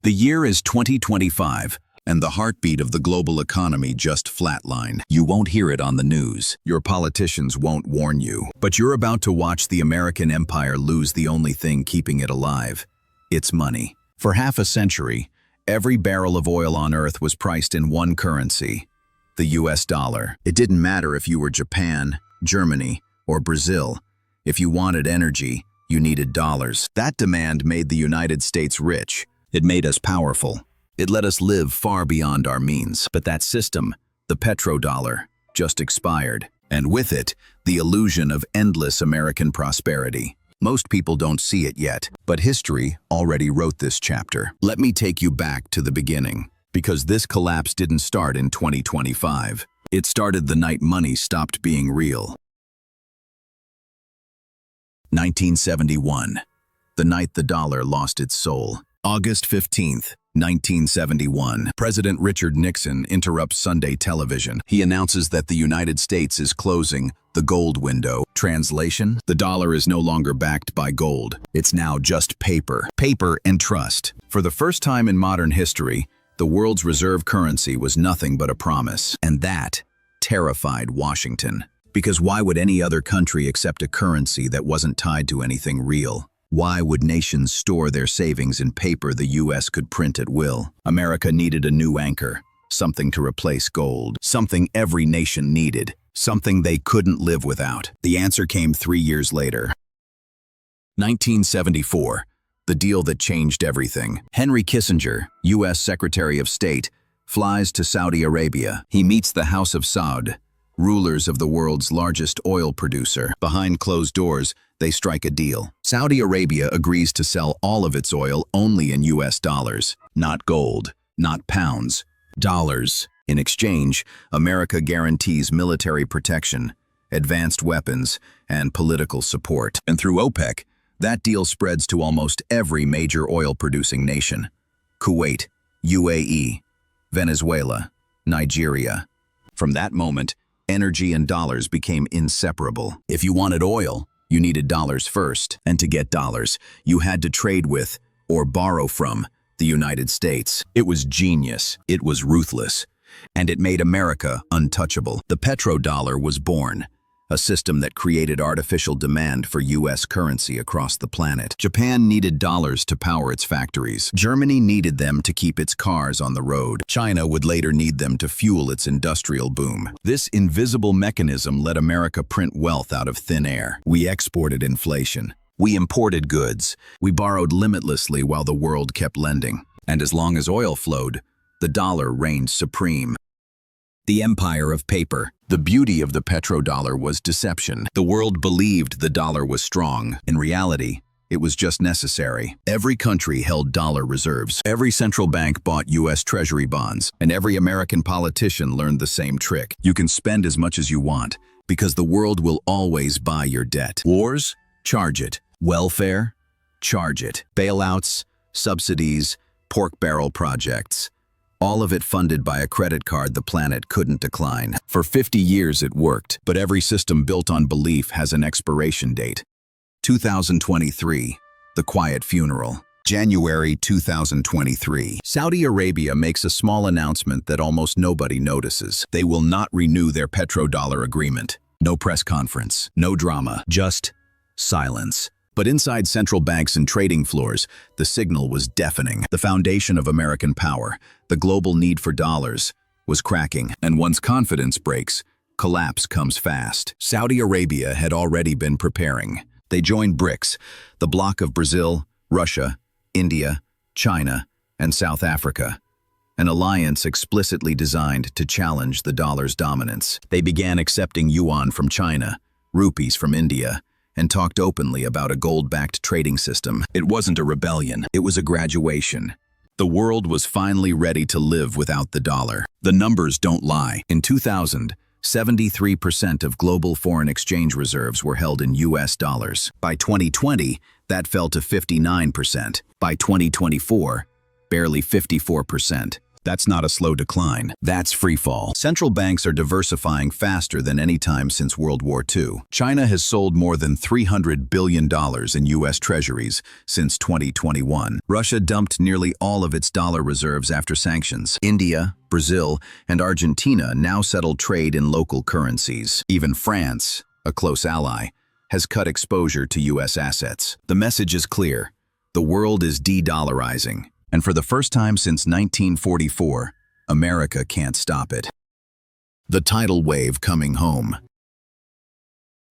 The year is 2025, and the heartbeat of the global economy just flatlined. You won't hear it on the news. Your politicians won't warn you. But you're about to watch the American empire lose the only thing keeping it alive. Its money. For half a century, every barrel of oil on Earth was priced in one currency, the US dollar. It didn't matter if you were Japan, Germany, or Brazil. If you wanted energy, you needed dollars. That demand made the United States rich. It made us powerful. It let us live far beyond our means. But that system, the petrodollar, just expired. And with it, the illusion of endless American prosperity. Most people don't see it yet, but history already wrote this chapter. Let me take you back to the beginning, because this collapse didn't start in 2025. It started the night money stopped being real. 1971, the night the dollar lost its soul. August 15th, 1971, President Richard Nixon interrupts Sunday television. He announces that the United States is closing the gold window. Translation: the dollar is no longer backed by gold. It's now just paper. Paper and trust. For the first time in modern history, the world's reserve currency was nothing but a promise. And that terrified Washington. Because why would any other country accept a currency that wasn't tied to anything real? Why would nations store their savings in paper the US could print at will? America needed a new anchor, something to replace gold, something every nation needed, something they couldn't live without. The answer came 3 years later. 1974, the deal that changed everything. Henry Kissinger, US Secretary of State, flies to Saudi Arabia. He meets the House of Saud, rulers of the world's largest oil producer. Behind closed doors, they strike a deal. Saudi Arabia agrees to sell all of its oil only in US dollars. Not gold, not pounds, dollars. In exchange, America guarantees military protection, advanced weapons, and political support. And through OPEC, that deal spreads to almost every major oil-producing nation. Kuwait, UAE, Venezuela, Nigeria. From that moment, energy and dollars became inseparable. If you wanted oil, you needed dollars first. And to get dollars, you had to trade with, or borrow from, the United States. It was genius. It was ruthless. And it made America untouchable. The petrodollar was born, a system that created artificial demand for US currency across the planet. Japan needed dollars to power its factories. Germany needed them to keep its cars on the road. China would later need them to fuel its industrial boom. This invisible mechanism let America print wealth out of thin air. We exported inflation. We imported goods. We borrowed limitlessly while the world kept lending. And as long as oil flowed, the dollar reigned supreme. The empire of paper. The beauty of the petrodollar was deception. The world believed the dollar was strong. In reality, it was just necessary. Every country held dollar reserves. Every central bank bought US Treasury bonds. And every American politician learned the same trick. You can spend as much as you want, because the world will always buy your debt. Wars? Charge it. Welfare? Charge it. Bailouts, subsidies, pork barrel projects. All of it funded by a credit card the planet couldn't decline. For 50 years it worked, but every system built on belief has an expiration date. 2023, the quiet funeral. January 2023. Saudi Arabia makes a small announcement that almost nobody notices. They will not renew their petrodollar agreement. No press conference, no drama, just silence. But inside central banks and trading floors, the signal was deafening. The foundation of American power, the global need for dollars, was cracking. And once confidence breaks, collapse comes fast. Saudi Arabia had already been preparing. They joined BRICS, the bloc of Brazil, Russia, India, China, and South Africa, an alliance explicitly designed to challenge the dollar's dominance. They began accepting yuan from China, rupees from India, and talked openly about a gold-backed trading system. It wasn't a rebellion, it was a graduation. The world was finally ready to live without the dollar. The numbers don't lie. In 2000, 73% of global foreign exchange reserves were held in US dollars. By 2020, that fell to 59%. By 2024, barely 54%. That's not a slow decline. That's freefall. Central banks are diversifying faster than any time since World War II. China has sold more than $300 billion in U.S. treasuries since 2021. Russia dumped nearly all of its dollar reserves after sanctions. India, Brazil, and Argentina now settle trade in local currencies. Even France, a close ally, has cut exposure to U.S. assets. The message is clear. The world is de-dollarizing, and for the first time since 1944, America can't stop it. The tidal wave coming home.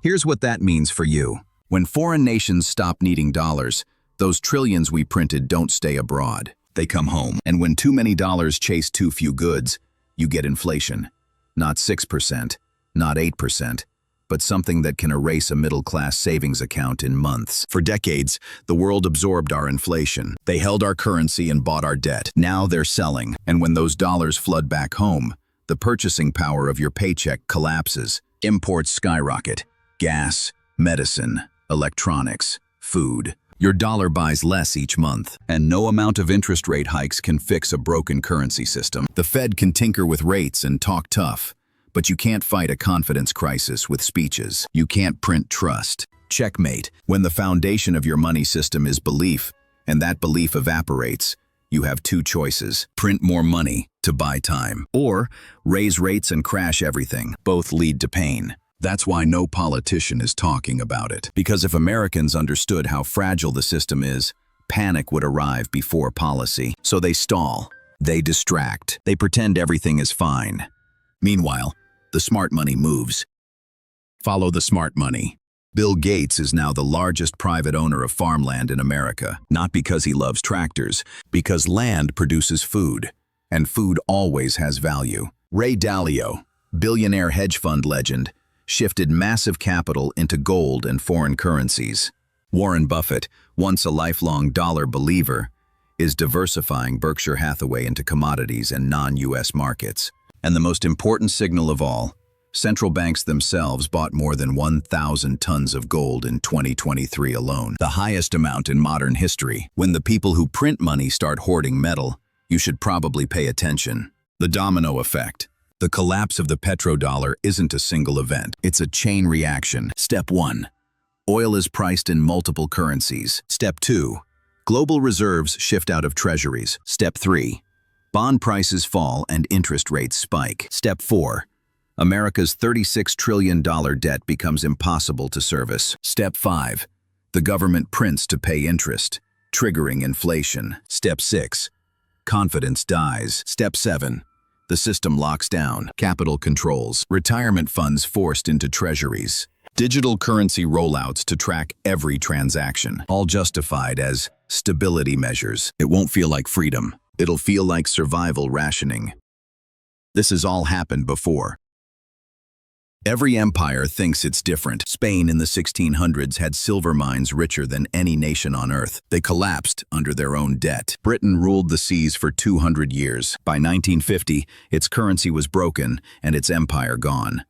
Here's what that means for you. When foreign nations stop needing dollars, those trillions we printed don't stay abroad. They come home. And when too many dollars chase too few goods, you get inflation. Not 6%, not 8%, but something that can erase a middle-class savings account in months. For decades, the world absorbed our inflation. They held our currency and bought our debt. Now they're selling. And when those dollars flood back home, the purchasing power of your paycheck collapses. Imports skyrocket. Gas, medicine, electronics, food. Your dollar buys less each month, and no amount of interest rate hikes can fix a broken currency system. The Fed can tinker with rates and talk tough, but you can't fight a confidence crisis with speeches. You can't print trust. Checkmate. When the foundation of your money system is belief, and that belief evaporates, you have two choices. Print more money to buy time, or raise rates and crash everything. Both lead to pain. That's why no politician is talking about it. Because if Americans understood how fragile the system is, panic would arrive before policy. So they stall. They distract. They pretend everything is fine. Meanwhile, the smart money moves. Follow the smart money. Bill Gates is now the largest private owner of farmland in America, not because he loves tractors, because land produces food, and food always has value. Ray Dalio, billionaire hedge fund legend, shifted massive capital into gold and foreign currencies. Warren Buffett, once a lifelong dollar believer, is diversifying Berkshire Hathaway into commodities and non-US markets. And the most important signal of all, central banks themselves bought more than 1,000 tons of gold in 2023 alone, the highest amount in modern history. When the people who print money start hoarding metal, you should probably pay attention. The domino effect. The collapse of the petrodollar isn't a single event. It's a chain reaction. Step 1. Oil is priced in multiple currencies. Step 2. Global reserves shift out of treasuries. Step 3. Bond prices fall and interest rates spike. Step 4. America's $36 trillion debt becomes impossible to service. Step 5. The government prints to pay interest, triggering inflation. Step 6. Confidence dies. Step 7. The system locks down. Capital controls. Retirement funds forced into treasuries. Digital currency rollouts to track every transaction. All justified as stability measures. It won't feel like freedom. It'll feel like survival rationing. This has all happened before. Every empire thinks it's different. Spain in the 1600s had silver mines richer than any nation on earth. They collapsed under their own debt. Britain ruled the seas for 200 years. By 1950, its currency was broken and its empire gone.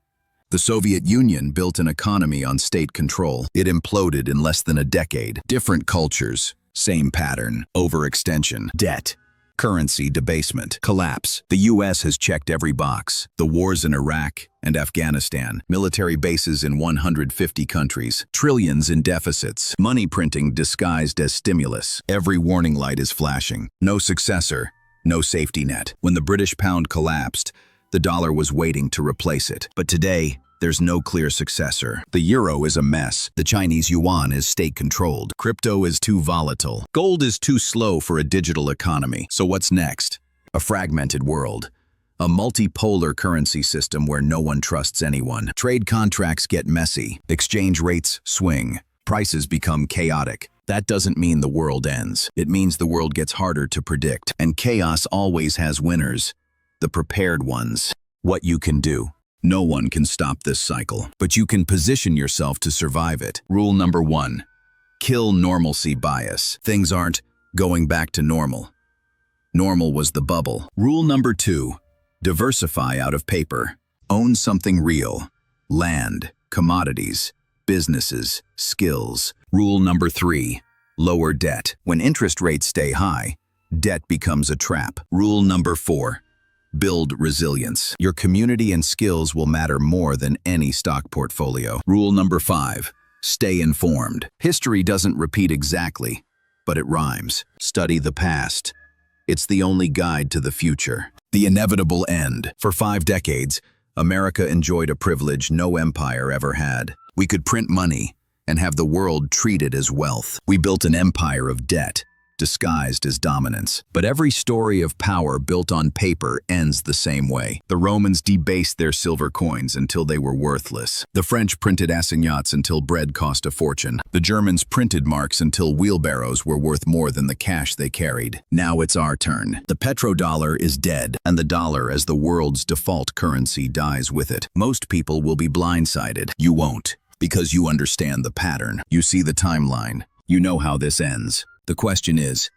The Soviet Union built an economy on state control. It imploded in less than a decade. Different cultures, same pattern. Overextension, debt, currency debasement, collapse. The U.S. has checked every box. The wars in Iraq and Afghanistan, military bases in 150 countries, trillions in deficits, money printing disguised as stimulus. Every warning light is flashing. No successor, no safety net. When the British pound collapsed, the dollar was waiting to replace it. But today, there's no clear successor. The euro is a mess. The Chinese yuan is state-controlled. Crypto is too volatile. Gold is too slow for a digital economy. So what's next? A fragmented world. A multipolar currency system where no one trusts anyone. Trade contracts get messy. Exchange rates swing. Prices become chaotic. That doesn't mean the world ends. It means the world gets harder to predict. And chaos always has winners. The prepared ones. What you can do. No one can stop this cycle, but you can position yourself to survive it. Rule number 1. Kill normalcy bias. Things aren't going back to normal. Normal was the bubble. Rule number 2. Diversify out of paper. Own something real. Land, commodities, businesses, skills. Rule number 3. Lower debt. When interest rates stay high, debt becomes a trap. Rule number 4. Build resilience. Your community and skills will matter more than any stock portfolio. Rule number 5. Stay informed. History doesn't repeat exactly, but it rhymes. Study the past. It's the only guide to the future. The inevitable end. For 5 decades, America enjoyed a privilege no empire ever had. We could print money and have the world treat it as wealth. We built an empire of debt, disguised as dominance. But every story of power built on paper ends the same way. The Romans debased their silver coins until they were worthless. The French printed assignats until bread cost a fortune. The Germans printed marks until wheelbarrows were worth more than the cash they carried. Now it's our turn. The petrodollar is dead, and the dollar as the world's default currency dies with it. Most people will be blindsided. You won't, because you understand the pattern. You see the timeline. You know how this ends. The question is,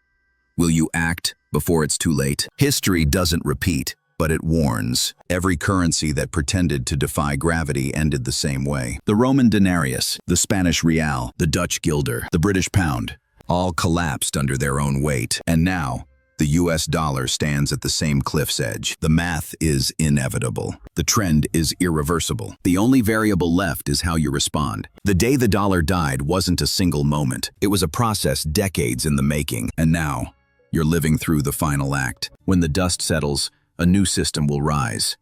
will you act before it's too late? History doesn't repeat, but it warns. Every currency that pretended to defy gravity ended the same way. The Roman denarius, the Spanish real, the Dutch guilder, the British pound, all collapsed under their own weight. And now, the US dollar stands at the same cliff's edge. The math is inevitable. The trend is irreversible. The only variable left is how you respond. The day the dollar died wasn't a single moment. It was a process decades in the making. And now, you're living through the final act. When the dust settles, a new system will rise.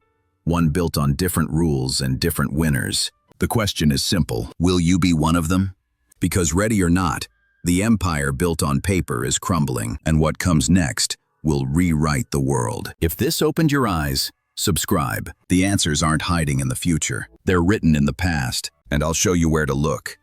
One built on different rules and different winners. The question is simple. Will you be one of them? Because ready or not, the empire built on paper is crumbling, and what comes next will rewrite the world. If this opened your eyes, subscribe. The answers aren't hiding in the future. They're written in the past, and I'll show you where to look.